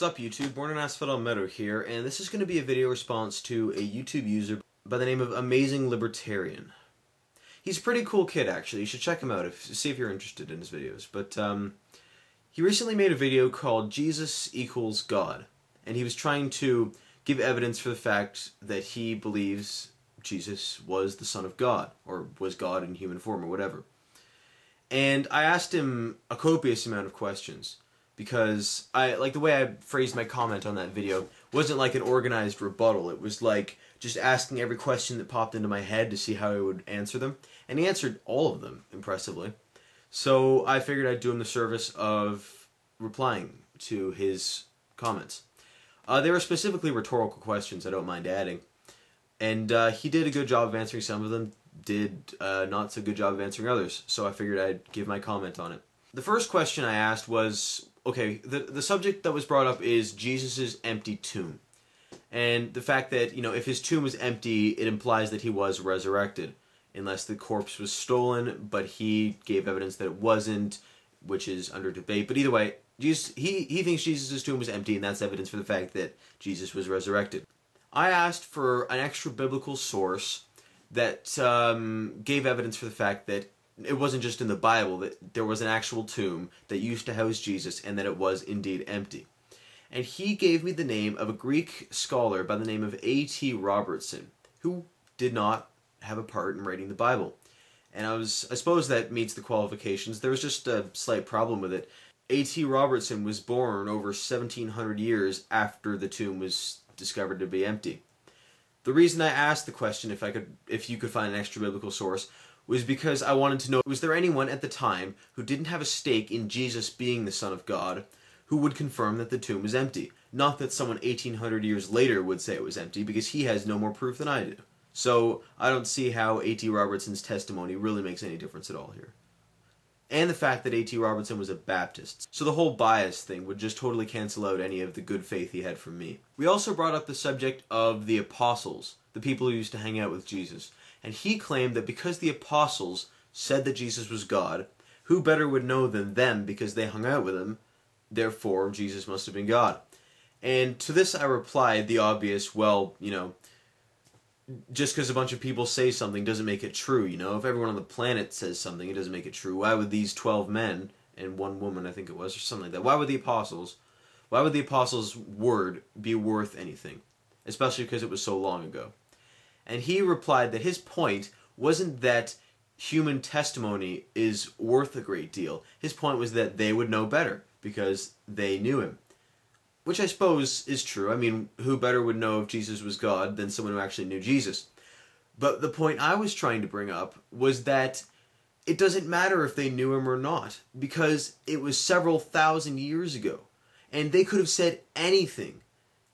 Sup YouTube, Born in Asphodel Meadow here, and this is going to be a video response to a YouTube user by the name of Amazinglibertarian. He's a pretty cool kid actually, you should check him out, see if you're interested in his videos. But he recently made a video called Jesus Equals God, and he was trying to give evidence for the fact that he believes Jesus was the Son of God, or was God in human form, or whatever. And I asked him a copious amount of questions, because the way I phrased my comment on that video wasn't like an organized rebuttal. It was like just asking every question that popped into my head to see how I would answer them. And he answered all of them, impressively. So I figured I'd do him the service of replying to his comments. They were specifically rhetorical questions, I don't mind adding. And he did a good job of answering some of them, did not so good job of answering others. So I figured I'd give my comment on it. The first question I asked was, okay, the subject that was brought up is Jesus' empty tomb. And the fact that, you know, if his tomb was empty, it implies that he was resurrected. Unless the corpse was stolen, but he gave evidence that it wasn't, which is under debate. But either way, he thinks Jesus' tomb was empty, and that's evidence for the fact that Jesus was resurrected. I asked for an extra biblical source that gave evidence for the fact that it wasn't just in the Bible, that there was an actual tomb that used to house Jesus and that it was indeed empty. And he gave me the name of a Greek scholar by the name of A.T. Robertson, who did not have a part in writing the Bible. And I suppose that meets the qualifications. There was just a slight problem with it. A.T. Robertson was born over 1700 years after the tomb was discovered to be empty. The reason I asked the question if you could find an extra biblical source was because I wanted to know, was there anyone at the time who didn't have a stake in Jesus being the Son of God who would confirm that the tomb was empty? Not that someone 1800 years later would say it was empty, because he has no more proof than I do. So I don't see how A.T. Robertson's testimony really makes any difference at all here. And the fact that A.T. Robertson was a Baptist. So the whole bias thing would just totally cancel out any of the good faith he had from me. We also brought up the subject of the apostles, the people who used to hang out with Jesus. And he claimed that because the apostles said that Jesus was God, who better would know than them because they hung out with him, therefore Jesus must have been God. And to this I replied the obvious, well, you know, just because a bunch of people say something doesn't make it true, you know? If everyone on the planet says something, it doesn't make it true. Why would these 12 men, and one woman I think it was, or something like that, why would the apostles' word be worth anything? Especially because it was so long ago. And he replied that his point wasn't that human testimony is worth a great deal. His point was that they would know better, because they knew him. Which I suppose is true. I mean, who better would know if Jesus was God than someone who actually knew Jesus? But the point I was trying to bring up was that it doesn't matter if they knew him or not, because it was several thousand years ago. And they could have said anything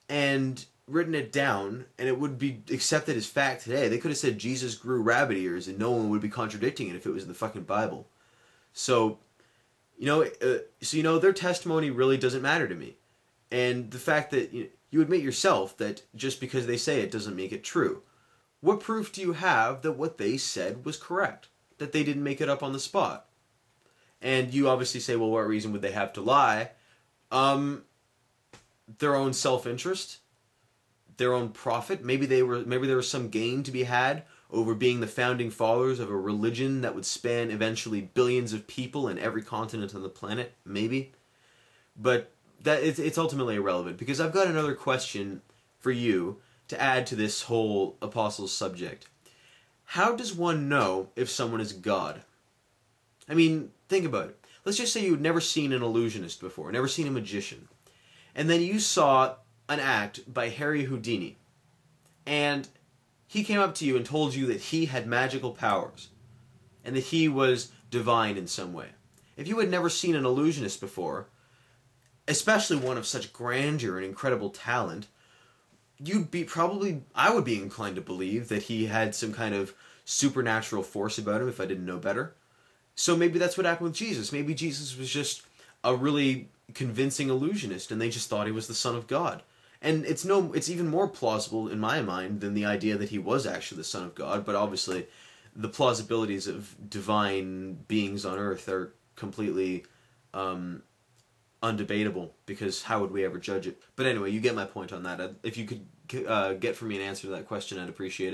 and written it down, and it would be accepted as fact today. They could have said Jesus grew rabbit ears, and no one would be contradicting it if it was in the fucking Bible. So, their testimony really doesn't matter to me. And the fact that you admit yourself that just because they say it doesn't make it true. What proof do you have that what they said was correct? That they didn't make it up on the spot? And you obviously say, well, what reason would they have to lie? Their own self-interest? Their own profit? Maybe there was some gain to be had over being the founding fathers of a religion that would span eventually billions of people in every continent on the planet. Maybe. But it's ultimately irrelevant, because I've got another question for you to add to this whole apostles subject. How does one know if someone is God? I mean, think about it. Let's just say you'd never seen an illusionist before, never seen a magician, and then you saw an act by Harry Houdini, and he came up to you and told you that he had magical powers, and that he was divine in some way. If you had never seen an illusionist before, especially one of such grandeur and incredible talent, I would be inclined to believe that he had some kind of supernatural force about him if I didn't know better. So maybe that's what happened with Jesus. Maybe Jesus was just a really convincing illusionist, and they just thought he was the Son of God. And it's even more plausible in my mind than the idea that he was actually the Son of God, but obviously the plausibilities of divine beings on earth are completely undebatable, because how would we ever judge it? But anyway, you get my point on that. If you could get for me an answer to that question, I'd appreciate it.